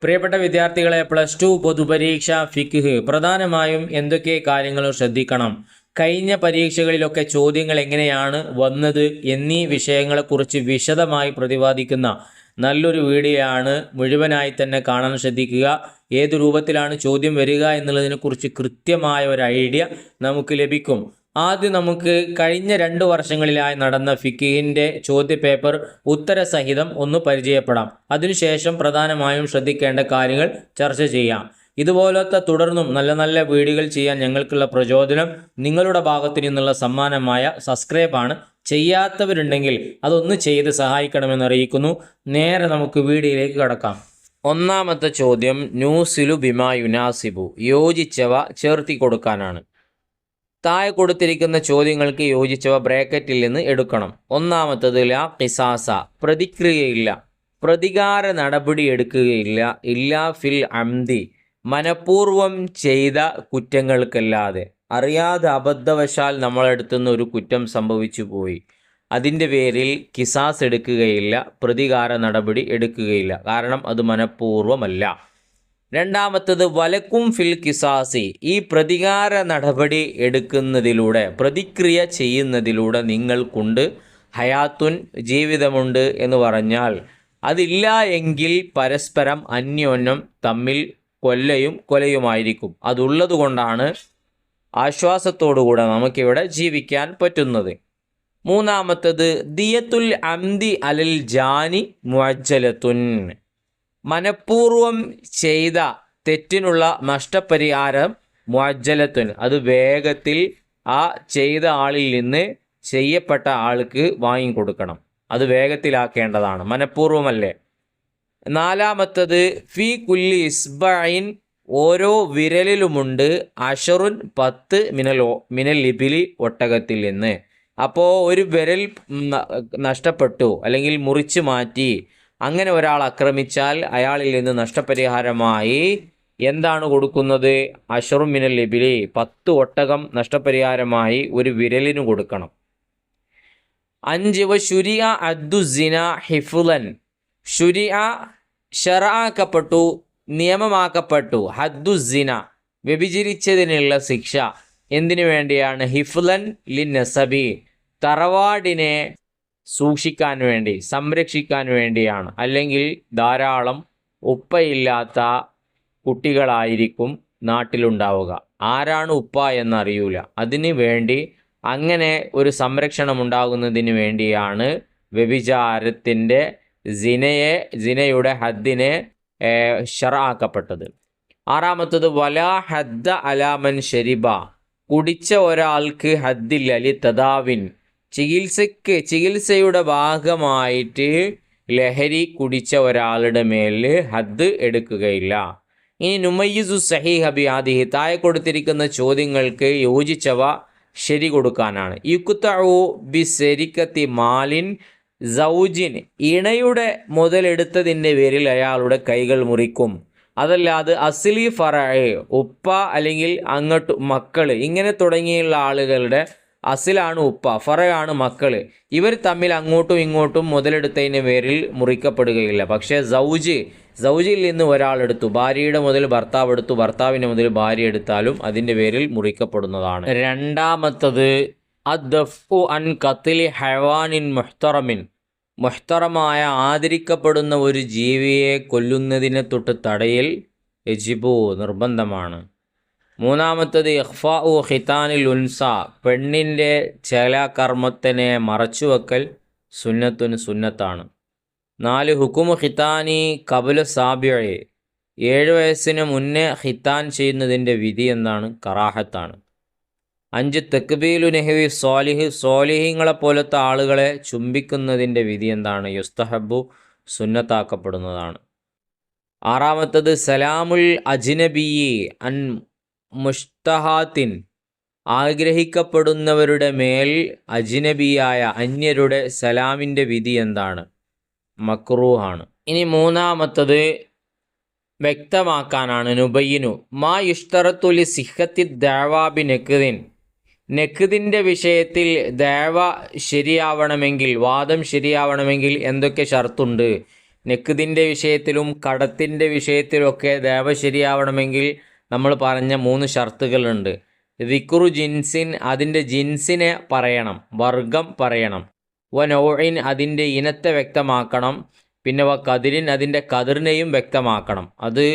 പ്രിയപ്പെട്ട വിദ്യാർത്ഥികളെ, +2 പൊതുപരീക്ഷ ഫിഖ് പ്രധാനമായും എന്തൊക്കെ കാര്യങ്ങൾ ശ്രദ്ധിക്കണം, കഴിഞ്ഞ പരീക്ഷകളിലൊക്കെ ചോദ്യങ്ങൾ എങ്ങനെയാണ് വന്നത് എന്നീ വിഷയങ്ങളെക്കുറിച്ച് വിശദമായി പ്രതിപാദിക്കുന്ന നല്ലൊരു വീഡിയോ ആണ്. മുഴുവനായി തന്നെ കാണാൻ ശ്രദ്ധിക്കുക. ഏത് രൂപത്തിലാണ് ചോദ്യം വരിക എന്നുള്ളതിനെക്കുറിച്ച് കൃത്യമായ ഒരു ഐഡിയ നമുക്ക് ലഭിക്കും. ആദ്യം നമുക്ക് കഴിഞ്ഞ 2 വർഷങ്ങളിലായി നടന്ന ഫിഖിൻ്റെ ചോദ്യപേപ്പർ ഉത്തരസഹിതം ഒന്ന് പരിചയപ്പെടാം. അതിനുശേഷം പ്രധാനമായും ശ്രദ്ധിക്കേണ്ട കാര്യങ്ങൾ ചർച്ച ചെയ്യാം. ഇതുപോലത്തെ തുടർന്നും നല്ല നല്ല വീഡിയോകൾ ചെയ്യാൻ ഞങ്ങൾക്കുള്ള പ്രചോദനം നിങ്ങളുടെ ഭാഗത്തു നിന്നുള്ള സമ്മാനമായ സബ്സ്ക്രൈബാണ്. ചെയ്യാത്തവരുണ്ടെങ്കിൽ അതൊന്ന് ചെയ്ത് സഹായിക്കണമെന്ന് അറിയിക്കുന്നു. നേരെ നമുക്ക് വീഡിയോയിലേക്ക് കടക്കാം. ഒന്നാമത്തെ ചോദ്യം നൂസിലു ബിമാ യുനാസിബു, യോജിച്ചവ ചേർത്തി കൊടുക്കാനാണ്. താഴെ കൊടുത്തിരിക്കുന്ന ചോദ്യങ്ങൾക്ക് യോജിച്ചവ ബ്രാക്കറ്റിൽ നിന്ന് എടുക്കണം. ഒന്നാമത്തത് ലാ ഖിസാസ, പ്രതിക്രിയയില്ല, പ്രതികാര നടപടി എടുക്കുകയില്ല, ഇല്ലാ ഫിൽ അംദി, മനഃപൂർവം ചെയ്ത കുറ്റങ്ങൾക്കല്ലാതെ. അറിയാതെ അബദ്ധവശാൽ നമ്മളടുത്തുനിന്ന് ഒരു കുറ്റം സംഭവിച്ചു പോയി, അതിൻ്റെ പേരിൽ കിസാസ് എടുക്കുകയില്ല, പ്രതികാര നടപടി എടുക്കുകയില്ല, കാരണം അത് മനഃപൂർവമല്ല. രണ്ടാമത്തത് വലക്കും ഫിൽ കിസാസി, ഈ പ്രതികാര നടപടി എടുക്കുന്നതിലൂടെ, പ്രതിക്രിയ ചെയ്യുന്നതിലൂടെ നിങ്ങൾക്കുണ്ട് ഹയാത്തുൻ, ജീവിതമുണ്ട് എന്ന് പറഞ്ഞാൽ അതില്ല എങ്കിൽ പരസ്പരം അന്യോന്യം തമ്മിൽ കൊലയുമായിരിക്കും. അതുള്ളത് കൊണ്ടാണ് ആശ്വാസത്തോടുകൂടെ നമുക്കിവിടെ ജീവിക്കാൻ പറ്റുന്നത്. മൂന്നാമത്തത് ദിയത്തുൽ അംദി അലൽ ജാനി മുഅജ്ജലത്തുൻ, മനഃപൂർവം ചെയ്ത തെറ്റിനുള്ള നഷ്ടപരിഹാരം മുഅജ്ജലത്തുൻ, അത് വേഗത്തിൽ ആ ചെയ്ത ആളിൽ നിന്ന് ചെയ്യപ്പെട്ട ആൾക്ക് വാങ്ങിക്കൊടുക്കണം. അത് വേഗത്തിലാക്കേണ്ടതാണ്, മനഃപൂർവമല്ലേ. നാലാമത്തത് ഫി കുല്ലി ഇസ്ബഇൻ, ഓരോ വിരലിലുമുണ്ട് അഷറുൻ 10 മിനൽ ഇബിലി, ഒട്ടകത്തിൽ നിന്ന്. അപ്പോൾ ഒരു വിരൽ നഷ്ടപ്പെട്ടു അല്ലെങ്കിൽ മുറിച്ച് മാറ്റി അങ്ങനെ ഒരാൾ ആക്രമിച്ചാൽ അയാളിൽ നിന്ന് നഷ്ടപരിഹാരമായി എന്താണ് കൊടുക്കുന്നത്? അഷറുൻ മിനൽ ഇബിലി, 10 ഒട്ടകം നഷ്ടപരിഹാരമായി ഒരു വിരലിന് കൊടുക്കണം. 5 വശുരിയ അദ്ദുസിന ഹിഫുലൻ, ശുരിയ ശറആക്കപ്പെട്ടു, നിയമമാക്കപ്പെട്ടു, ഹദ്ദുസിന വ്യഭിചരിച്ചതിനുള്ള ശിക്ഷ എന്തിനു വേണ്ടിയാണ്? ഹിഫുലൻ ലിന്നസബി, തറവാടിനെ സൂക്ഷിക്കാൻ വേണ്ടി, സംരക്ഷിക്കാൻ വേണ്ടിയാണ്. അല്ലെങ്കിൽ ധാരാളം ഉപ്പയില്ലാത്ത കുട്ടികളായിരിക്കും നാട്ടിലുണ്ടാവുക, ആരാണ് ഉപ്പ എന്നറിയൂല. അതിനു വേണ്ടി അങ്ങനെ ഒരു സംരക്ഷണം ഉണ്ടാകുന്നതിന് വേണ്ടിയാണ് വ്യഭിചാരത്തിൻ്റെ സിനയുടെ ഹദ്ദിനെ ശറആക്കപ്പെട്ടത്. ആറാമത്തത് വലാ ഹദ്ദ അലാമൻ ഷരിബ, കുടിച്ച ഒരാൾക്ക് ഹദ്ദില്ല, ലി തദാവിൻ, ചികിത്സയുടെ ഭാഗമായിട്ട് ലഹരി കുടിച്ച ഒരാളുടെ മേൽ ഹദ്ദ് എടുക്കുകയില്ല. ഇനി നുമയ്യിസു സഹീഹ ബിആദിഹി, താഴെ കൊടുത്തിരിക്കുന്ന ചോദ്യങ്ങൾക്ക് യോജിച്ചവ ശരി കൊടുക്കാനാണ്. യുക്തഉ ബിസരിക്കത്തി മാലിൻ സൗജിൻ, ഇണയുടെ മുതലെടുത്തതിൻ്റെ പേരിൽ അയാളുടെ കൈകൾ മുറിക്കും. അതല്ലാതെ അസ്ലി ഫറഅ്, ഉപ്പ അല്ലെങ്കിൽ അങ്ങോട്ട് മക്കൾ, ഇങ്ങനെ തുടങ്ങിയുള്ള ആളുകളുടെ അസിലാണ് ഉപ്പ, ഫറയാണ് മക്കൾ, ഇവർ തമ്മിൽ അങ്ങോട്ടും ഇങ്ങോട്ടും മുതലെടുത്തതിൻ്റെ പേരിൽ മുറിക്കപ്പെടുകയില്ല. പക്ഷേ സൗജിൽ നിന്ന് ഒരാളെടുത്തു, ഭാര്യയുടെ മുതൽ ഭർത്താവ് എടുത്തു, ഭർത്താവിൻ്റെ മുതൽ ഭാര്യ എടുത്താലും അതിൻ്റെ പേരിൽ മുറിക്കപ്പെടുന്നതാണ്. രണ്ടാമത്തത് അദ്ദഫു അൻ ഖത്ലി ഹയവാനിൻ മുഹ്തറമിൻ, മുഹ്തറമായ ആദരിക്കപ്പെടുന്ന ഒരു ജീവിയെ കൊല്ലുന്നതിനെ തൊട്ട് തടയൽ യജിബു, നിർബന്ധമാണ്. മൂന്നാമത്തത് ഇഖ്ഫാഉ ഖിതാനിൽ ഉൻസ, പെണ്ണിൻ്റെ ചേലാകർമ്മത്തിനെ മറച്ചുവെക്കൽ സുന്നത്താണ്. 4 ഹുക്കുമു ഖിതാനി കബല സാബിഅ, 7 വയസ്സിന് മുന്നേ ഖിതാൻ ചെയ്യുന്നതിൻ്റെ വിധി എന്താണ്? കറാഹത്താണ്. 5 തക്ബീലു നഹ്വി സ്വാലിഹ്, സ്വാലിഹീങ്ങളെ പോലത്തെ ആളുകളെ ചുംബിക്കുന്നതിൻ്റെ വിധി എന്താണ്? യുസ്തഹബു, സുന്നത്താക്കപ്പെടുന്നതാണ്. 6 സലാമുൽ അജ്നബിയി അൻ മുഷ്തഹാത്തിൻ, ആഗ്രഹിക്കപ്പെടുന്നവരുടെ മേൽ അജ്നബിയായ അന്യരുടെ സലാമിൻ്റെ വിധി എന്താണ്? മക്റൂഹാണ്. ഇനി 3 വ്യക്തമാക്കാനാണ്. നുബയ്യിനു മാ യുഷ്തറത്തു ലി സിഹത്തി ദഅവാബി നഖ്ദിൻ, നഖ്ദിൻ്റെ വിഷയത്തിൽ ദഅവ ശരിയാവണമെങ്കിൽ, വാദം ശരിയാവണമെങ്കിൽ എന്തൊക്കെ ഷർത്തുണ്ട്? നെക്കുദിൻ്റെ വിഷയത്തിലും കടത്തിൻ്റെ വിഷയത്തിലുമൊക്കെ ദേവ ശരിയാവണമെങ്കിൽ നമ്മൾ പറഞ്ഞ 3 ഷർത്തുകളുണ്ട്. ദിക്റു ജിൻസിൻ, അതിൻ്റെ ജിൻസിനെ പറയണം, വർഗം പറയണം. നൗഇൻ, അതിൻ്റെ ഇനത്തെ വ്യക്തമാക്കണം. പിന്നെ കതിരിൻ, അതിൻ്റെ കതിറിനെയും വ്യക്തമാക്കണം. അത്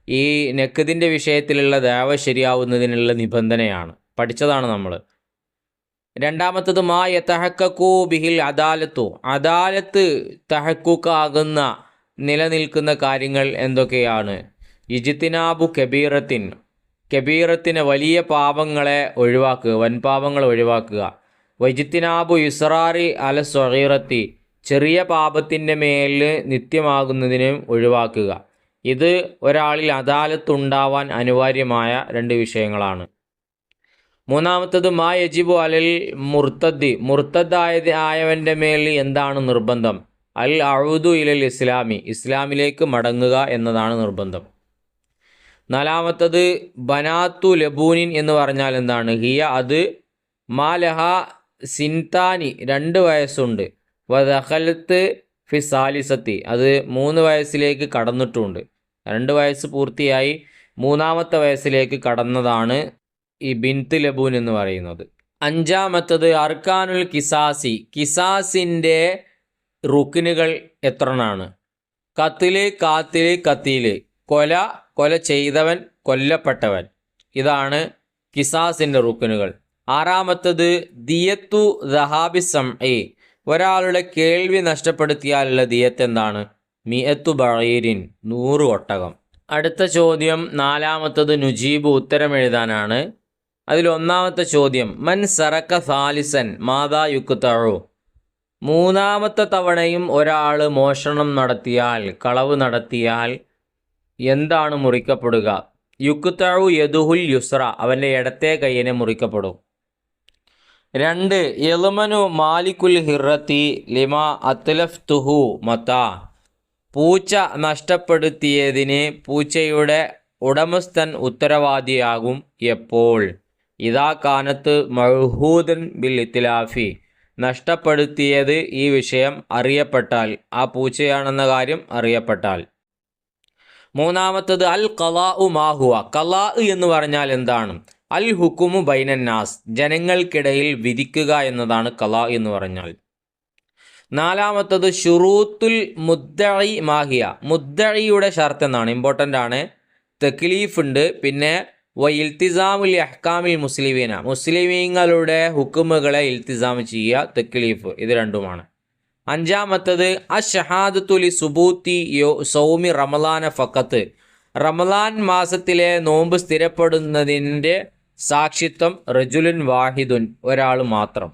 ഈ നെക്കുദിൻ്റെ വിഷയത്തിലുള്ള ദേവ ശരിയാവുന്നതിനുള്ള നിബന്ധനയാണ്, പഠിച്ചതാണ് നമ്മൾ. രണ്ടാമത്തത് മാ യതഹഖഖു ബിഹിൽ അദാലത്തു, അദാലത്ത് തഹഖുഖാകുന്ന നിലനിൽക്കുന്ന കാര്യങ്ങൾ എന്തൊക്കെയാണ്? ഇജ്തിനാബു കബീറത്തിൻ, കബീറത്തിന് വലിയ പാപങ്ങളെ ഒഴിവാക്കുക, വൻപാപങ്ങൾ ഒഴിവാക്കുക. വജ്തിനാബു യുസ്റാറി അല സ്വഗീറത്തി, ചെറിയ പാപത്തിൻ്റെ മേൽ നിത്യമാകുന്നതിനും ഒഴിവാക്കുക. ഇത് ഒരാളിൽ അദാലത്തുണ്ടാവാൻ അനിവാര്യമായ 2 വിഷയങ്ങളാണ്. മൂന്നാമത്തത് മാ യജിബു അലൽ മുർത്തദ്, മുർത്തദായവൻ്റെ മേൽ എന്താണ് നിർബന്ധം? അൽ അഊദു ഇലൽ ഇസ്ലാമി, ഇസ്ലാമിലേക്ക് മടങ്ങുക എന്നതാണ് നിർബന്ധം. നാലാമത്തത് ബനാത്തു ലബൂനിൻ എന്ന് പറഞ്ഞാൽ എന്താണ്? ഹിയ, അത് മാലഹ സിൻതാനി, 2 വയസ്സുണ്ട്. വദഖലത്ത് ഫി സാലിസത്തി, അത് 3 വയസ്സിലേക്ക് കടന്നിട്ടുണ്ട്. 2 വയസ്സ് പൂർത്തിയായി 3-ാമത്തെ വയസ്സിലേക്ക് കടന്നതാണ് ഈ ബിൻത്ത് ലബൂൻ എന്ന് പറയുന്നത്. അഞ്ചാമത്തത് അർക്കാനുൽ കിസാസി, കിസാസിൻ്റെ റുക്കിനുകൾ എത്രണ്ണാണ്? കത്തില്, കാത്തില്, കത്തീല്, കൊല, കൊല ചെയ്തവൻ, കൊല്ലപ്പെട്ടവൻ. ഇതാണ് കിസാസിൻ്റെ റുക്കിനുകൾ. ആറാമത്തത് ദിയത്തു ദഹാബി സംഇ, ഒരാളുടെ കേൾവി നഷ്ടപ്പെടുത്തിയാലുള്ള ദിയത്ത് എന്താണ്? മിയത്തു ബഈരിൻ, 100 ഒട്ടകം. അടുത്ത ചോദ്യം, നാലാമത്തത് നുജീബ്, ഉത്തരം എഴുതാനാണ്. അതിൽ ഒന്നാമത്തെ ചോദ്യം, മൻ സറക്ക സാലിസൻ മാതാ യുക്തഉ, 3-ാമത്തെ തവണയും ഒരാൾ മോഷണം നടത്തിയാൽ, കളവ് നടത്തിയാൽ എന്താണ് മുറിക്കപ്പെടുക? യുക്തഉ യദുഹുൽ യുസ്ര, അവൻ്റെ ഇടത്തെ കൈയിനെ മുറിക്കപ്പെടും. 2 യൽമനു മാലിക്കുൽ ഹിറത്തി ലിമാ അത്ലഫ്തുഹു മതാ, പൂച്ച നഷ്ടപ്പെടുത്തിയതിന് പൂച്ചയുടെ ഉടമസ്ഥൻ ഉത്തരവാദിയാകും എപ്പോൾ? ഇദാ കാനത്ത് മഅ്ഹൂദൻ ബിൽ ഇത്ലാഫി, നഷ്ടപ്പെടുത്തിയത് ഈ വിഷയം അറിയപ്പെട്ടാൽ, ആ പൂച്ചയാണെന്ന കാര്യം അറിയപ്പെട്ടാൽ. മൂന്നാമത്തത് അൽ ഖലാഉ മാഹുവ, ഖലാ എന്ന് പറഞ്ഞാൽ എന്താണ്? അൽ ഹുക്കുമു ബൈനന്നാസ്, ജനങ്ങൾക്കിടയിൽ വിധിക്കുക എന്നതാണ് ഖലാ എന്ന് പറഞ്ഞാൽ. നാലാമത്തത് ഷുറൂത്തുൽ മുദ്ദഇ മാഹിയ, മുദ്ദഇയുടെ ഷർത്ത് എന്നാണ്, ഇമ്പോർട്ടൻ്റ് ആണ്. തക്ലീഫ് ഉണ്ട്, പിന്നെ ഇൽത്തിസാമുൽ അഹ്കാമിൽ മുസ്ലിമീന, മുസ്ലിമീങ്ങളുടെ ഹുക്കുമുകളെ ഇൽത്തിസാം ചെയ്യുക, തക്ലീഫ്, ഇത് രണ്ടുമാണ്. അഞ്ചാമത്തത് അഷ്ഹാദത്തു ലി സുബൂത്തി സൗമി റമളാന ഫഖത്ത്, റമളാൻ മാസത്തിലെ നോമ്പ് സ്ഥിരപ്പെടുന്നതിൻ്റെ സാക്ഷിത്വം റജുലുൻ വാഹിദുൻ, ഒരാൾ മാത്രം.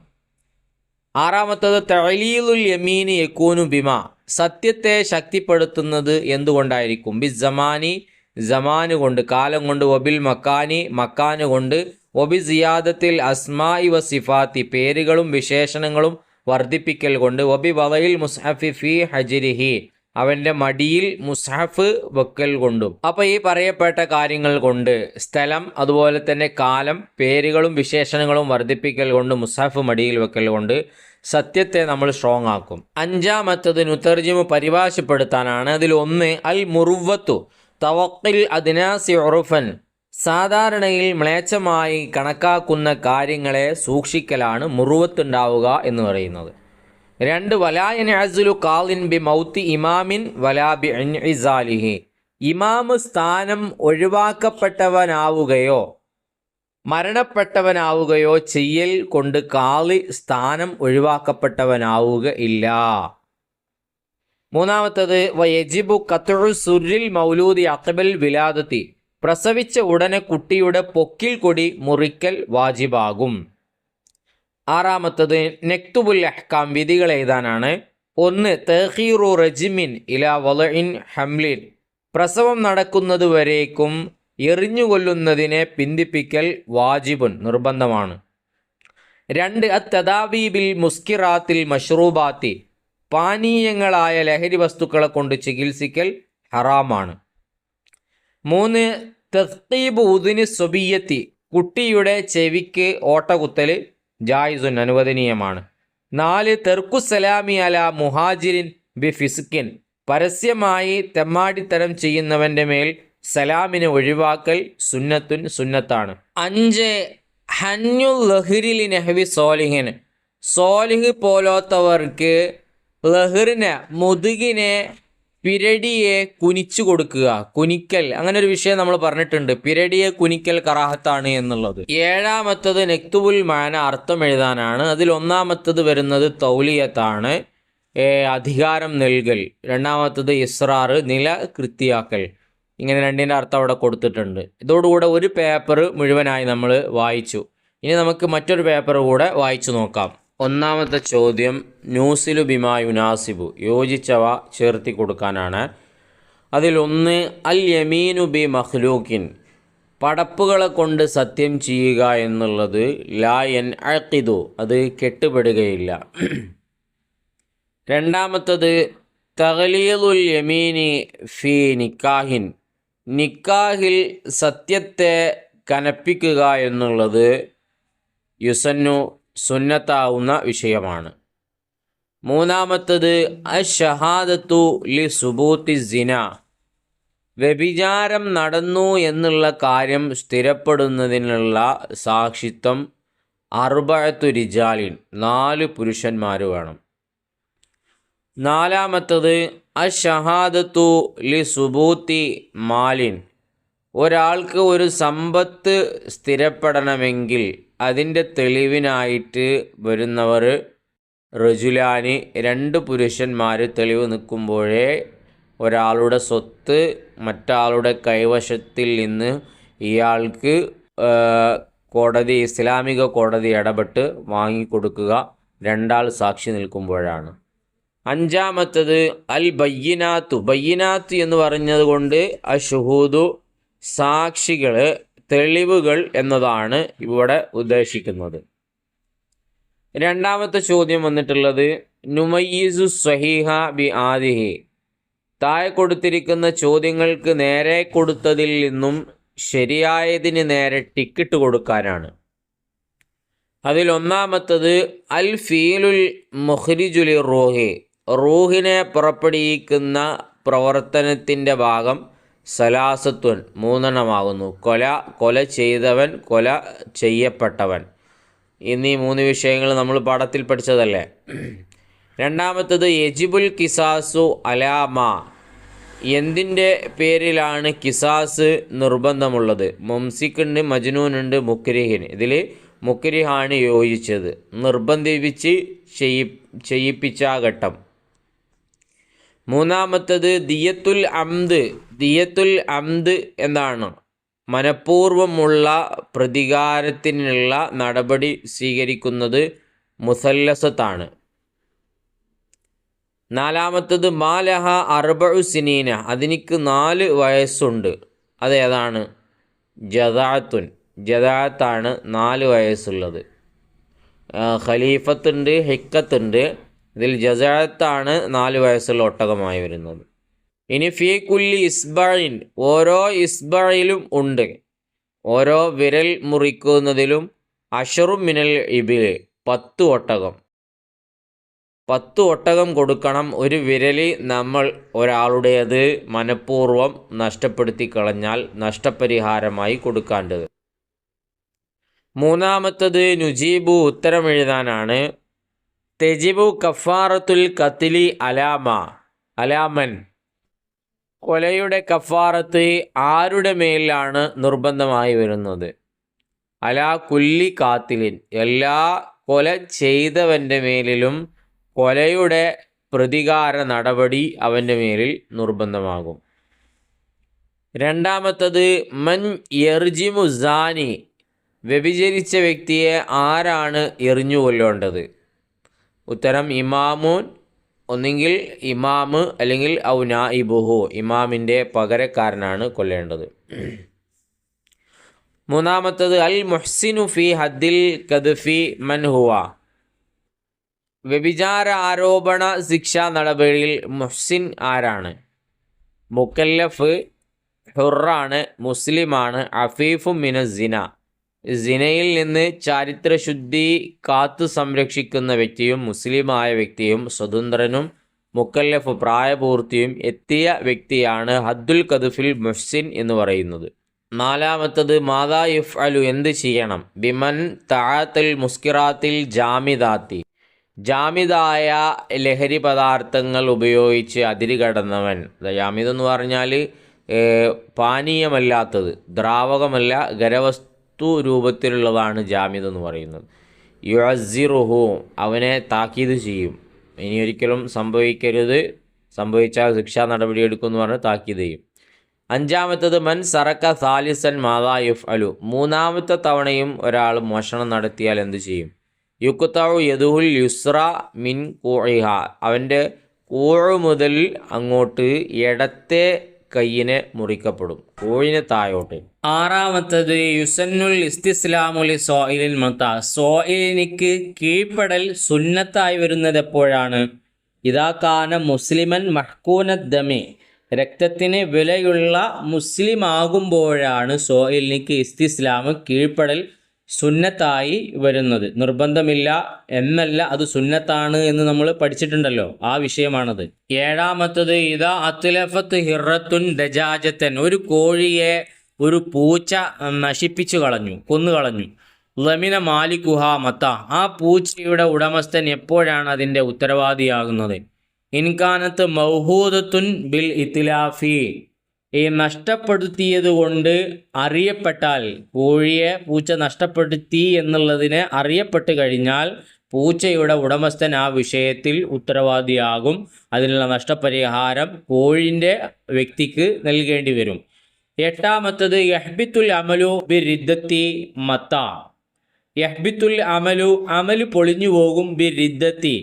ആറാമത്തത് തഅലീലുൽ യമീനി യകൂനു ബിമാ, സത്യത്തെ ശക്തിപ്പെടുത്തുന്നത് എന്തുകൊണ്ടായിരിക്കും? ബി സമാനി, സമാന് കൊണ്ട്, കാലം കൊണ്ട്. വബിൽ മക്കാനി, മക്കാന് കൊണ്ട്. വബി സിയാദത്തിൽ അസ്മായി വ സിഫാത്തി, പേരുകളും വിശേഷണങ്ങളും വർദ്ധിപ്പിക്കൽ കൊണ്ട്. വബി വലയിൽ മുസ്ഹഫി ഫി ഹജ്രിഹി, അവൻ്റെ മടിയിൽ മുസ്ഹഫ് വെക്കൽ കൊണ്ടും. അപ്പോൾ ഈ പറയപ്പെട്ട കാര്യങ്ങൾ കൊണ്ട്, സ്ഥലം, അതുപോലെ തന്നെ കാലം, പേരുകളും വിശേഷണങ്ങളും വർദ്ധിപ്പിക്കൽ കൊണ്ട്, മുസ്ഹഫ് മടിയിൽ വെക്കൽ കൊണ്ട് സത്യത്തെ നമ്മൾ സ്ട്രോങ് ആക്കും. അഞ്ചാമത്തത് നുതർജിമു, പരിഭാഷപ്പെടുത്താനാണ്. അതിൽ 1 അൽ മുറുവത്തു തവക്കിൽ അദ്നാസി ഉറുഫൻ, സാധാരണയിൽ മ്ലേച്ഛമായി കണക്കാക്കുന്ന കാര്യങ്ങളെ സൂക്ഷിക്കലാണ് മുറുവത്തുണ്ടാവുക എന്ന് പറയുന്നത്. 2 വലായൻ അസുലു കാലിൻ ബി മൗത്തി ഇമാമിൻ വലാ ബി ഇൻഇസാലിഹി, ഇമാമ് സ്ഥാനം ഒഴിവാക്കപ്പെട്ടവനാവുകയോ മരണപ്പെട്ടവനാവുകയോ ചെയ്യൽ കൊണ്ട് കാളി സ്ഥാനം ഒഴിവാക്കപ്പെട്ടവനാവുക ഇല്ല. മൂന്നാമത്തത് വയജിബു ഖത്ഉ സുരിൽ മൗലൂദി അഖബൽ വിലാദത്തി, പ്രസവിച്ച ഉടനെ കുട്ടിയുടെ പൊക്കിൽ കൊടി മുറിക്കൽ വാജിബാകും. ആറാമത്തത് നെക്തുബുൽ അഹ്കാം, വിധികൾ എഴുതാനാണ്. 1 തഖീറു റജിമിൻ ഇലാ വലഇൻ ഹംലിൻ, പ്രസവം നടക്കുന്നതുവരേക്കും എറിഞ്ഞുകൊല്ലുന്നതിനെ പിന്തിപ്പിക്കൽ വാജിബുൻ, നിർബന്ധമാണ്. 2 അത്തദാബീബിൽ മുസ്കിറാത്തിൽ മഷ്റൂബാത്തി, പാനീയങ്ങളായ ലഹരി വസ്തുക്കളെ കൊണ്ട് ചികിത്സിക്കൽ ഹറാമാണ്. 3 തഖീബ് ഉദ്നി സ്വബിയത്തി, കുട്ടിയുടെ ചെവിക്ക് ഓട്ടകുത്തൽ ജായിസുൻ, അനുവദനീയമാണ്. 4 തെർക്കു സലാമി അല മുഹാജിരിൻ ബി ഫിസ്കിൻ, പരസ്യമായി തെമ്മാടിത്തരം ചെയ്യുന്നവൻ്റെ മേൽ സലാമിനെ ഒഴിവാക്കൽ സുന്നത്താണ്. 5 ഹന്നുൽ ലഹ്റിലി നഹ്വി സോലിഹിൻ, സോലിഹ് പോലോത്തവർക്ക് ലഹ്റിനെ മുതുകിനെ പിരടിയെ കുനിച്ചു കൊടുക്കുക, കുനിക്കൽ, അങ്ങനെ ഒരു വിഷയം നമ്മൾ പറഞ്ഞിട്ടുണ്ട്. പിരടിയെ കുനിക്കൽ കറാഹത്താണ് എന്നുള്ളത്. 7 നെക്തുബുൽ മാന, അർത്ഥം എഴുതാനാണ്. അതിൽ 1 വരുന്നത് തൗലിയത്താണ്, അധികാരം നൽകൽ. 2 ഇസ്രാർ, നില കൃത്യാക്കൽ. ഇങ്ങനെ 2ൻ്റെ അർത്ഥം അവിടെ കൊടുത്തിട്ടുണ്ട്. ഇതോടുകൂടെ ഒരു പേപ്പർ മുഴുവനായി നമ്മൾ വായിച്ചു. ഇനി നമുക്ക് മറ്റൊരു പേപ്പർ കൂടെ വായിച്ചു നോക്കാം. 1 ചോദ്യം നൂസിലു ബിമാ യുനാസിബു, യോജിച്ചവ ചേർത്തി കൊടുക്കാനാണ്. അതിൽ അൽ യമീനു ബി മഖ്ലൂക്കിൻ, പടപ്പുകളെ കൊണ്ട് സത്യം ചെയ്യുക എന്നുള്ളത് ലാ യൻഅഖിദു, അത് കെട്ടുപെടുകയില്ല. 2 തഗ്ലീദുൽ യമീനി ഫി നിക്കാഹിൻ, നിക്കാഹിൽ സത്യത്തെ കനപ്പിക്കുക എന്നുള്ളത് യുസന്നു, സുന്നത്താവുന്ന വിഷയമാണ്. 3 അഷ്ഷഹാദത്തു ലി സുബൂത്തി സിന, വ്യഭിചാരം നടന്നു എന്നുള്ള കാര്യം സ്ഥിരപ്പെടുന്നതിനുള്ള സാക്ഷിത്വം 4 റിജാലിൻ, 4 പുരുഷന്മാർ വേണം. 4 അഷ്ഷഹാദത്തു ലി സുബൂത്തി മാലിൻ, ഒരാൾക്ക് ഒരു സമ്പത്ത് സ്ഥിരപ്പെടണമെങ്കിൽ അതിൻ്റെ തെളിവിനായിട്ട് വരുന്നവർ റജുലാനി, 2 പുരുഷന്മാർ തെളിവ് നിൽക്കുമ്പോഴേ ഒരാളുടെ സ്വത്ത് മറ്റാളുടെ കൈവശത്തിൽ നിന്ന് ഇയാൾക്ക് കോടതി, ഇസ്ലാമിക കോടതി ഇടപെട്ട് വാങ്ങിക്കൊടുക്കുക 2 ആൾ സാക്ഷി നിൽക്കുമ്പോഴാണ്. 5 അൽ ബയ്യിനാത്തു, ബയ്യിനാത്ത് എന്ന് പറഞ്ഞത് കൊണ്ട് അഷുഹൂദു, സാക്ഷികൾ, തെളിവുകൾ എന്നതാണ് ഇവിടെ ഉദ്ദേശിക്കുന്നത്. 2 ചോദ്യം വന്നിട്ടുള്ളത് നുമയ്യിസു സ്വഹീഹ ബി ആദിഹി, താഴെ കൊടുത്തിരിക്കുന്ന ചോദ്യങ്ങൾക്ക് നേരെ കൊടുത്തതിൽ നിന്നും ശരിയായതിന് നേരെ ടിക്കറ്റ് കൊടുക്കാനാണ്. അതിൽ 1 അൽ ഫീലുൽ മുഖ്രിജുലി റൂഹി, റൂഹിനെ പുറപ്പെടുവിക്കുന്ന പ്രവർത്തനത്തിൻ്റെ ഭാഗം സലാസത്തുൻ, 3 കൊല ചെയ്തവൻ, കൊല ചെയ്യപ്പെട്ടവൻ എന്നീ 3 വിഷയങ്ങൾ നമ്മൾ പാഠത്തിൽ പഠിച്ചതല്ലേ. 2 യജിബുൽ കിസാസു അലാമ, എന്തിൻ്റെ പേരിലാണ് കിസാസ് നിർബന്ധമുള്ളത്? മുംസിക്കുണ്ട്, മജ്നൂനുണ്ട്, മുക്രിഹിൻ. ഇതിൽ മുക്രിഹാണ് യോജിച്ചത്, നിർബന്ധിപ്പിച്ച് ചെയ്യിപ്പിച്ച ഘട്ടം. 3 ദിയത്തുൽ അംദ്, ദിയത്തുൽ അംദ് എന്താണ്? മനഃപൂർവമുള്ള പ്രതികാരത്തിനുള്ള നടപടി സ്വീകരിക്കുന്നത് മുസല്ലസത്താണ്. 4 മാലഹ 4 സിനീന, അതിനിക്ക് 4 വയസ്സുണ്ട്. അതേതാണ്? ജദാത്തുൻ, ജദാത്താണ് 4 വയസ്സുള്ളത്. ഖലീഫത്തുണ്ട്, ഹിക്കത്തുണ്ട്. ഇതിൽ ജസാത്താണ് 4 വയസ്സുള്ള ഒട്ടകമായി വരുന്നത്. ഇനി ഫീ കുല്ലി ഇസ്ബഇൻ, ഓരോ ഇസ്ബയിലും ഉണ്ട്, ഓരോ വിരൽ മുറിക്കുന്നതിലും 10 മിനൽ ഇബിൽ, 10 ഒട്ടകം. 10 ഒട്ടകം കൊടുക്കണം. ഒരു വിരലി നമ്മൾ ഒരാളുടേത് മനഃപൂർവ്വം നഷ്ടപ്പെടുത്തി കളഞ്ഞാൽ നഷ്ടപരിഹാരമായി കൊടുക്കേണ്ടത്. 3 നുജീബു, ഉത്തരം എഴുതാനാണ്. തെജിബു കഫാറത്തുൽ കത്തിലി അലാമൻ, കൊലയുടെ കഫാറത്ത് ആരുടെ മേലാണ് നിർബന്ധമായി വരുന്നത്? അലാ കുല്ലി കാത്തിലിൻ, എല്ലാ കൊല ചെയ്തവൻ്റെ മേലിലും കൊലയുടെ പ്രതികാര നടപടി അവൻ്റെ മേലിൽ നിർബന്ധമാകും. 2 മൻ യർജിമു സാനി, വ്യഭിചരിച്ച വ്യക്തിയെ ആരാണ് എറിഞ്ഞു കൊല്ലേണ്ടത്? ഉത്തരം ഇമാമുൻ, ഒന്നെങ്കിൽ ഇമാമ് അല്ലെങ്കിൽ ഔ നായിബുഹു, ഇമാമിൻ്റെ പകരക്കാരനാണ് കൊല്ലേണ്ടത്. 3 അൽ മുഹ്സിനു ഫി ഹദ്ദിൽ കദ്ഫി മൻ ഹുവ, വ്യഭിചാര ആരോപണ ശിക്ഷാ നടപടിയിൽ മുഹ്സിൻ ആരാണ്? മുക്കല്ലഫ്, ഹുറാണ്, മുസ്ലിമാണ്, അഫീഫു മിന സിന, സിനയിൽ നിന്ന് ചാരിത്രശുദ്ധി കാത്തു സംരക്ഷിക്കുന്ന വ്യക്തിയും മുസ്ലിമായ വ്യക്തിയും സ്വതന്ത്രനും മുക്കല്ലഫ് പ്രായപൂർത്തിയും എത്തിയ വ്യക്തിയാണ് ഹദ്ദുൽ ഖദ്ഫിൽ മുഹ്സിൻ എന്ന് പറയുന്നത്. നാലാമത്തത് മാതാ യുഫ്അലു എന്ത് ചെയ്യണം ബിമൻ തഅത്തൽ മുസ്കിറാത്തിൽ ജാമിദാത്തി ജാമിദായ ലഹരി പദാർത്ഥങ്ങൾ ഉപയോഗിച്ച് അതിര് കടന്നവൻ. ജാമിദ് എന്ന് പറഞ്ഞാൽ പാനീയമല്ലാത്തത്, ദ്രാവകമല്ല, ഖരവസ്തു രൂപത്തിലുള്ളതാണ് ജാമിദ് എന്ന് പറയുന്നത്. യുഅസ്സിറുഹു അവനെ താക്കീത് ചെയ്യും, ഇനി ഒരിക്കലും സംഭവിക്കരുത്, സംഭവിച്ചാൽ ശിക്ഷാ നടപടിയെടുക്കും എന്ന് പറഞ്ഞ് താക്കീത് ചെയ്യും. അഞ്ചാമത്തത് മൻ സറക്ക സാലിസൻ മാതാ യുഫ്അലു മൂന്നാമത്തെ തവണയും ഒരാൾ മോഷണം നടത്തിയാൽ എന്ത് ചെയ്യും? യുക്തഉ യദുഹുൽ യുസ്ര മിൻ കൂഇഹ അവൻ്റെ കൂഴ് മുതൽ അങ്ങോട്ട് ഇടത്തെ കയ്യിനെ മുറിക്കപ്പെടും, കൂഴിന് താഴോട്ട്. ആറാമത്തത് യുസന്നുൽ ഇസ്തിസ്ലാമുലി സോയിലിൽ മത്ത സോയിലിനിക്ക് കീഴ്പ്പെടൽ സുന്നത്തായി വരുന്നത് എപ്പോഴാണ്? ഇതാക്കാന മുസ്ലിമൻ മഹ്കൂനദ്ദമി രക്തത്തിന് വിലയുള്ള മുസ്ലിം ആകുമ്പോഴാണ് സോയിലിനിക്ക് ഇസ്തിസ്ലാം കീഴ്പ്പെടൽ സുന്നത്തായി വരുന്നത്. നിർബന്ധമില്ല എന്നല്ല, അത് സുന്നത്താണ് എന്ന് നമ്മൾ പഠിച്ചിട്ടുണ്ടല്ലോ, ആ വിഷയമാണത്. ഏഴാമത്തത് ഇതാ അത്ലഫത്ത് ഹിറത്തുൻ ദജാജത്തൻ ഒരു കോഴിയെ ഒരു പൂച്ച നശിപ്പിച്ചു കളഞ്ഞു, കൊന്നു കളഞ്ഞു. ലമിന മാലിക്കുഹ മത്ത ആ പൂച്ചയുടെ ഉടമസ്ഥൻ എപ്പോഴാണ് അതിൻ്റെ ഉത്തരവാദിയാകുന്നത്? ഇൻകാനത്ത് മൗഹൂദത്തുൻ ബിൽ ഇത്തിലാഫി ഈ നഷ്ടപ്പെടുത്തിയത് കൊണ്ട് അറിയപ്പെട്ടാൽ, കോഴിയെ പൂച്ച നഷ്ടപ്പെടുത്തി എന്നുള്ളതിനെ അറിയപ്പെട്ട് കഴിഞ്ഞാൽ പൂച്ചയുടെ ഉടമസ്ഥൻ ആ വിഷയത്തിൽ ഉത്തരവാദിയാകും. അതിനുള്ള നഷ്ടപരിഹാരം കോഴിൻ്റെ വ്യക്തിക്ക് നൽകേണ്ടി വരും. എട്ടാമത്തത് യഹ്ബിത്തുൽ അമലു ബി റിദ്ദത്തി മത്ത യഹ്ബിത്തുൽ അമലു പൊളിഞ്ഞു പോകും ബി റിദ്ദത്തി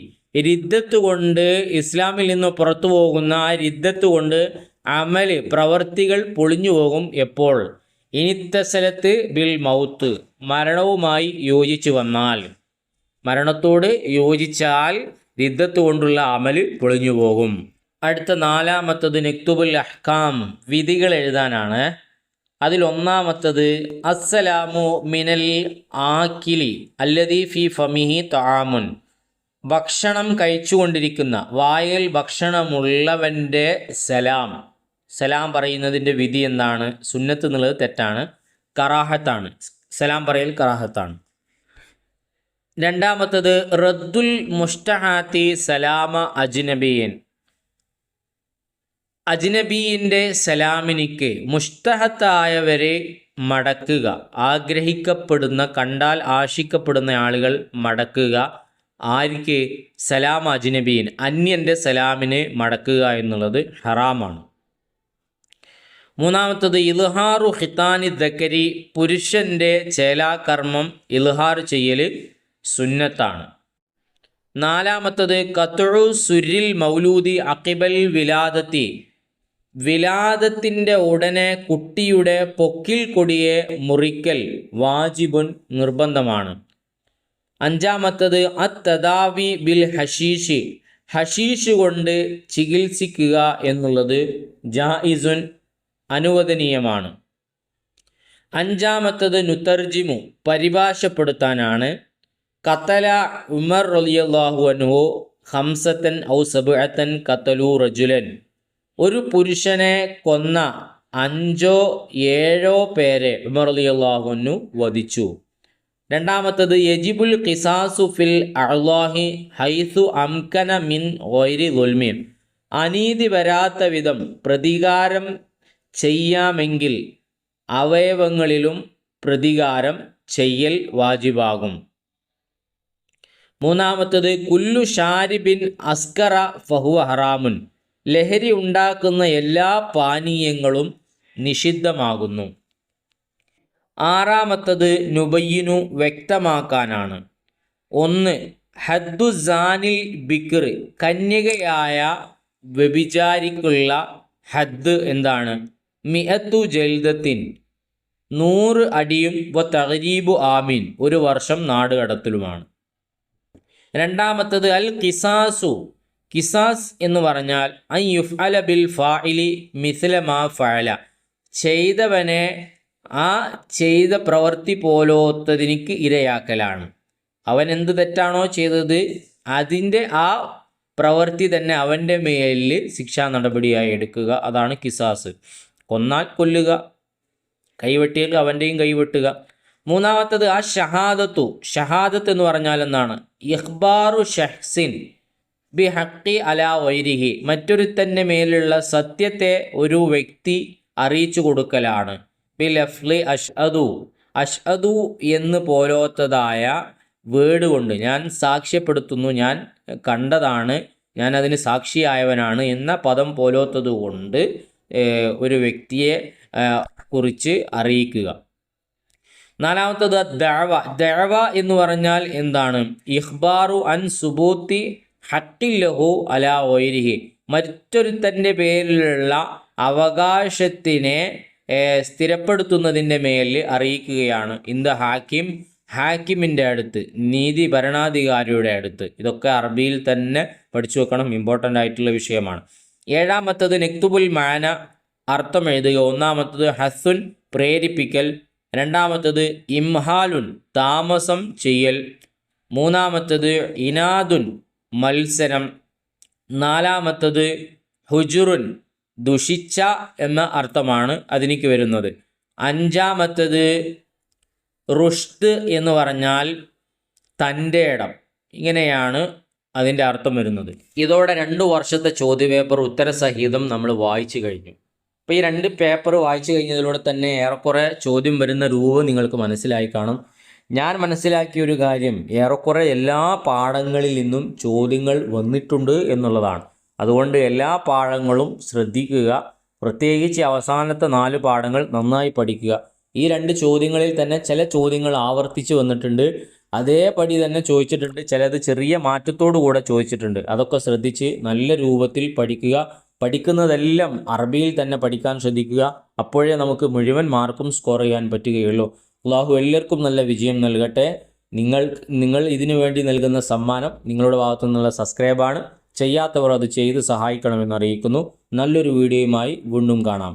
റിദ്ദത്ത് കൊണ്ട്, ഇസ്ലാമിൽ നിന്ന് പുറത്തു പോകുന്ന ആ റിദ്ദത്ത് കൊണ്ട് അമല് പ്രവർത്തികൾ പൊളിഞ്ഞു പോകും. എപ്പോൾ? ഇനിത്തസലത്ത് ബിൽ മൗത്ത് മരണവുമായി യോജിച്ചു വന്നാൽ, മരണത്തോട് യോജിച്ചാൽ റിദ്ദത്ത് കൊണ്ടുള്ള അമല് പൊളിഞ്ഞു പോകും. അടുത്ത നാലാമത്തത് നിക്തുബുൽ അഹ്കാം വിധികൾ എഴുതാനാണ്. അതിലൊന്നാമത്തത് അസ്സലാമു മിനൽ ആക്കിലി അല്ലദീ ഫി ഫമിഹി തആമുൻ ഭക്ഷണം കഴിച്ചുകൊണ്ടിരിക്കുന്ന വായിൽ ഭക്ഷണമുള്ളവൻ്റെ സലാം പറയുന്നതിൻ്റെ വിധി എന്താണ്? സുന്നത്ത് എന്നുള്ളത് തെറ്റാണ്, കറാഹത്താണ്. സലാം പറയൽ കറാഹത്താണ്. രണ്ടാമത്തത് റദ്ദുൽ മുസ്തഹാത്തി സലാമ അജ്നബീൻ്റെ സലാമിനിക്ക് മുസ്തഹത്തായവരെ മടക്കുക, ആഗ്രഹിക്കപ്പെടുന്ന കണ്ടാൽ ആശിക്കപ്പെടുന്ന ആളുകൾ മടക്കുക. ആർക്ക്? സലാം അജ്നബീൻ അന്യൻ്റെ സലാമിന് മടക്കുക എന്നുള്ളത് ഹറാമാണ്. മൂന്നാമത്തത് ഇൽഹാറു ഖിത്താനി ദക്കരി പുരുഷൻ്റെ ചേലാകർമ്മം ഇൽഹാർ ചെയ്യൽ സുന്നത്താണ്. നാലാമത്തത് ഖത്ഉ സുരിൽ മൗലൂദി അഖിബൽ വിലാദത്തി വിലാദത്തിൻ്റെ ഉടനെ കുട്ടിയുടെ പൊക്കിൽ കൊടിയെ മുറിക്കൽ വാജിബുൻ നിർബന്ധമാണ്. അഞ്ചാമത്തത് അത്തദാവി ബിൽ ഹഷീഷ് കൊണ്ട് ചികിത്സിക്കുക എന്നുള്ളത് ജായിസുൻ അനുവദനീയമാണ്. അഞ്ചാമത്തത് നുതർജിമു പരിഭാഷപ്പെടുത്താനാണ്. ഖതല ഉമർ റളിയല്ലാഹു അൻഹു ഖംസതൻ ഔ സബ്അതൻ ഖതലു റജുലൻ ഒരു പുരുഷനെ കൊന്ന 5 7 പേരെ ഉമർ റളിയല്ലാഹു അൻഹു വധിച്ചു. രണ്ടാമത്തത് യജിബുൽ ഖിസാസു ഫിൽ അഅ്ളാഹി ഹൈസു അംകന മിൻ ഗൈരി ദുൽമിൻ അനീതി വരാത്ത വിധം പ്രതികാരം ചെയ്യാമെങ്കിൽ അവയവങ്ങളിലും പ്രതികാരം ചെയ്യൽ വാജിബാകും. മൂന്നാമത്തത് കുല്ലു ഷാരിബിൻ അസ്കറ ഫഹുവ ഹറാമുൻ ലഹരി ഉണ്ടാക്കുന്ന എല്ലാ പാനീയങ്ങളും നിഷിദ്ധമാകുന്നു. ആറാമത്തത് നുബയ്യിനു വ്യക്തമാക്കാനാണ്. 1 ഹദ്ദു സാനിൽ ബിക്ർ കന്യകയായ വ്യഭിചാരിക്കുള്ള ഹദ്ദ് എന്താണ്? മിഅത്തു ജൽദത്തിൻ 100 അടിയും വ തഗ്രീബു ആമീൻ 1 വർഷം നാടുകടത്തലുമാണ്. രണ്ടാമത്തത് അൽ കിസാസ് എന്ന് പറഞ്ഞാൽ അൻ യുഫ്അല ബിൽ ഫാഇലി മിസ്ല മാ ഫഅല ചെയ്തവനെ ആ ചെയ്ത പ്രവൃത്തി പോലോത്തതിനിക്ക് ഇരയാക്കലാണ്. അവൻ എന്ത് തെറ്റാണോ ചെയ്തത് അതിൻ്റെ ആ പ്രവൃത്തി തന്നെ അവൻ്റെ മേലിൽ ശിക്ഷാ നടപടിയായി എടുക്കുക. അതാണ് കിസാസ്. കൊന്നാൽ കൊല്ലുക, കൈവെട്ടിയാൽ അവൻ്റെയും കൈവെട്ടുക. മൂന്നാമത്തത് ആ ഷഹാദത്ത് എന്ന് പറഞ്ഞാൽ എന്താണ്? ഇഖ്ബാറു ഷഹ്സിൻ ബി ഹക്കി അലാ വൈരിഹി, മറ്റൊരുത്തൻ്റെ മേലുള്ള സത്യത്തെ ഒരു വ്യക്തി അറിയിച്ചു കൊടുക്കലാണ്. ബി ലഫ്ലി അഷ്അദു എന്ന് പോലത്തതായ വേർഡ് കൊണ്ട്, ഞാൻ സാക്ഷ്യപ്പെടുത്തുന്നു, ഞാൻ കണ്ടതാണ്, ഞാൻ അതിന് സാക്ഷിയായവനാണ് എന്ന പദം പോലത്തത് കൊണ്ട് ഒരു വ്യക്തിയെ കുറിച്ച് അറിയിക്കുക. നാലാമത്തത് ദഅവ എന്ന് പറഞ്ഞാൽ എന്താണ്? ഇഖ്ബാറു അൻ സുബൂത്തി ഹക്കില്ലഹു അലാ വൈരിഹി, മറ്റൊരുത്തൻ്റെ പേരിലുള്ള അവകാശത്തിനെ സ്ഥിരപ്പെടുത്തുന്നതിൻ്റെ മേലിൽ അറിയിക്കുകയാണ്. ഇന്ത ഹാക്കിമിൻ്റെ അടുത്ത്, നീതി ഭരണാധികാരിയുടെ അടുത്ത്. ഇതൊക്കെ അറബിയിൽ തന്നെ പഠിച്ചു വെക്കണം, ഇമ്പോർട്ടൻ്റ് ആയിട്ടുള്ള വിഷയമാണ്. ഏഴാമത്തത് നെക്തുബുൽ മാന, അർത്ഥം എഴുതുക. ഒന്നാമത്തത് ഹസുൻ, പ്രേരിപ്പിക്കൽ. രണ്ടാമത്തത് ഇംഹാലുൻ, താമസം ചെയ്യൽ. മൂന്നാമത്തത് ഇനാദുൻ, മത്സരം. നാലാമത്തത് ഹുജുറുൻ, ദുഷിച്ച എന്ന അർത്ഥമാണ് അതിലേക്ക് വരുന്നത്. അഞ്ചാമത്തത് റുഷ്ദ് എന്ന് പറഞ്ഞാൽ തൻ്റെ ഇടം. ഇങ്ങനെയാണ് അതിൻ്റെ അർത്ഥം വരുന്നത്. ഇതോടെ 2 വർഷത്തെ ചോദ്യപേപ്പർ ഉത്തരസഹിതം നമ്മൾ വായിച്ചു കഴിഞ്ഞു. അപ്പോൾ ഈ 2 പേപ്പർ വായിച്ചു കഴിഞ്ഞതിലൂടെ തന്നെ ഏറെക്കുറെ ചോദ്യം വരുന്ന രൂപം നിങ്ങൾക്ക് മനസ്സിലായി കാണും. ഞാൻ മനസ്സിലാക്കിയ ഒരു കാര്യം, ഏറെക്കുറെ എല്ലാ പാഠങ്ങളിൽ നിന്നും ചോദ്യങ്ങൾ വന്നിട്ടുണ്ട് എന്നുള്ളതാണ്. അതുകൊണ്ട് എല്ലാ പാഠങ്ങളും ശ്രദ്ധിക്കുക, പ്രത്യേകിച്ച് അവസാനത്തെ 4 പാഠങ്ങൾ നന്നായി പഠിക്കുക. ഈ 2 ചോദ്യങ്ങളിൽ തന്നെ ചില ചോദ്യങ്ങൾ ആവർത്തിച്ച് വന്നിട്ടുണ്ട്, അതേപടി തന്നെ ചോദിച്ചിട്ടുണ്ട്, ചിലത് ചെറിയ മാറ്റത്തോടു കൂടെ ചോദിച്ചിട്ടുണ്ട്. അതൊക്കെ ശ്രദ്ധിച്ച് നല്ല രൂപത്തിൽ പഠിക്കുക. പഠിക്കുന്നതെല്ലാം അറബിയിൽ തന്നെ പഠിക്കാൻ ശ്രദ്ധിക്കുക. അപ്പോഴേ നമുക്ക് മുഴുവൻ മാർക്കും സ്കോർ ചെയ്യാൻ പറ്റുകയുള്ളൂ. അള്ളാഹു എല്ലാവർക്കും നല്ല വിജയം നൽകട്ടെ. നിങ്ങൾ ഇതിനു വേണ്ടി നൽകുന്ന സമ്മാനം നിങ്ങളുടെ ഭാഗത്തു നിന്നുള്ള സബ്സ്ക്രൈബാണ്. ചെയ്യാത്തവർ അത് ചെയ്ത് സഹായിക്കണമെന്ന് അറിയിക്കുന്നു. നല്ലൊരു വീഡിയോയുമായി വീണ്ടും കാണാം.